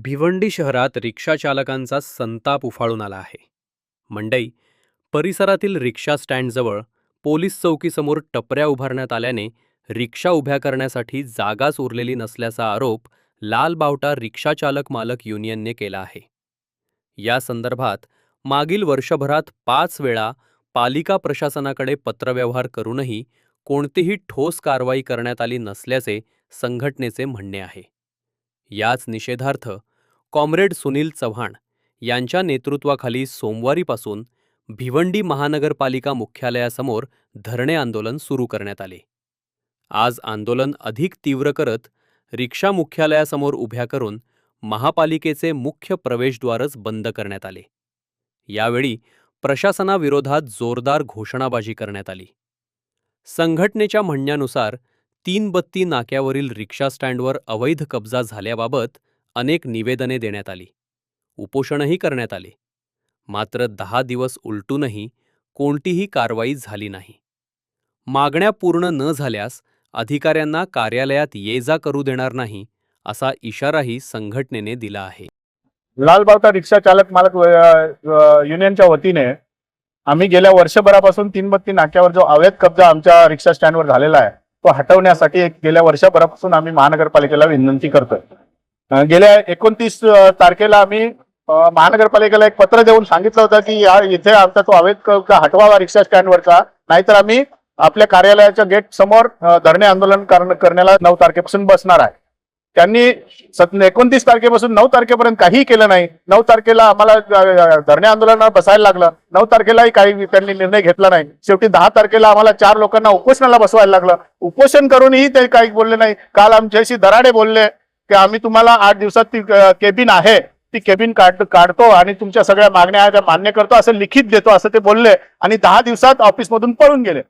भिवंडी शहरात रिक्षा चालकांचा संताप उफाळून आला आहे. मंडई परिसरातील रिक्षा स्टँडजवळ पोलीस चौकीसमोर टपऱ्या उभारण्यात आल्याने रिक्षा उभ्या करण्यासाठी जागाच उरलेली नसल्याचा आरोप लाल बावटा रिक्षा चालक मालक युनियनने केला आहे. या संदर्भात मागील वर्षभरात 5 वेळा पालिका प्रशासनाकडे पत्रव्यवहार करूनही कोणतीही ठोस कारवाई करण्यात आली नसल्याचे संघटनेचे म्हणणे आहे. याच निषेधार्थ कॉम्रेड सुनील चव्हाण यांच्या नेतृत्वाखाली सोमवारीपासून भिवंडी महानगरपालिका मुख्यालयासमोर धरणे आंदोलन सुरू करण्यात आले. आज आंदोलन अधिक तीव्र करत रिक्षा मुख्यालयासमोर उभ्या करून महापालिकेचे मुख्य प्रवेशद्वारच बंद करण्यात आले. यावेळी प्रशासनाविरोधात जोरदार घोषणाबाजी करण्यात आली. संघटनेच्या म्हणण्यानुसार 3 बत्ती नाक्यावरील रिक्षा स्टँडवर अवैध कब्जा झाल्याबाबत अनेक निवेदने देण्यात आली. उपोषणही करण्यात आले. मात्र 10 दिवस उलटूनही कोणतीही कारवाई झाली नाही. मागण्या पूर्ण न झाल्यास अधिकाऱ्यांना कार्यालयात ये-जा करू देणार नाही असा इशाराही संघटनेने दिला आहे. लाल बावटा रिक्षा चालक मालक युनियनच्या वतीने आम्ही गेल्या वर्षभरापासून 3 बत्ती नाक्यावर जो अवैध कब्जा आमच्या रिक्षा स्टँडवर झालेला आहे तो हटवण्यासाठी गेल्या वर्षभरापासून आम्ही महानगरपालिकेला विनंती करतोय. गेल्या 29 तारखेला आम्ही महानगरपालिकेला एक पत्र देऊन सांगितलं होतं की इथे आमचा तो अवैध कब्जा हटवावा रिक्षा स्टँडवरचा, नाहीतर आम्ही आपल्या कार्यालयाच्या गेट समोर धरणे आंदोलन करण्याला 9 तारखेपासून बसणार आहे. त्यांनी 29 तारखेपासून 9 तारखेपर्यंत काहीही केलं नाही. 9 तारखेला आम्हाला धरणे आंदोलनाला बसायला लागलं. 9 तारखेलाही काही त्यांनी निर्णय घेतला नाही. शेवटी 10 तारखेला आम्हाला 4 लोकांना उपोषणाला बसवायला लागलं. उपोषण करूनही ते काही बोलले नाही. काल आमच्याशी दराडे बोलले की आम्ही तुम्हाला 8 दिवसात ती केबिन आहे ती केबिन काढतो आणि तुमच्या सगळ्या मागण्या त्या मान्य करतो असं लिखित देतो असं ते बोलले आणि 10 दिवसात ऑफिसमधून पळून गेले.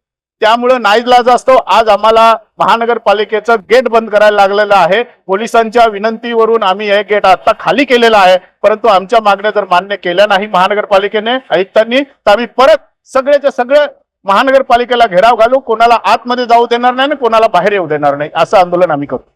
त्यामुळे नाईलाज असतो आज आम्हाला महानगरपालिकेचं गेट बंद करायला लागलेलं आहे. पोलिसांच्या विनंतीवरून आम्ही हे गेट आता खाली केलेलं आहे, परंतु आमच्या मागण्या जर मान्य केल्या नाही महानगरपालिकेने आयुक्तांनी तर आम्ही परत सगळेच्या सगळे महानगरपालिकेला घेराव घालू. कोणाला आतमध्ये जाऊ देणार नाही आणि कोणाला बाहेर येऊ देणार नाही असं आंदोलन आम्ही करू.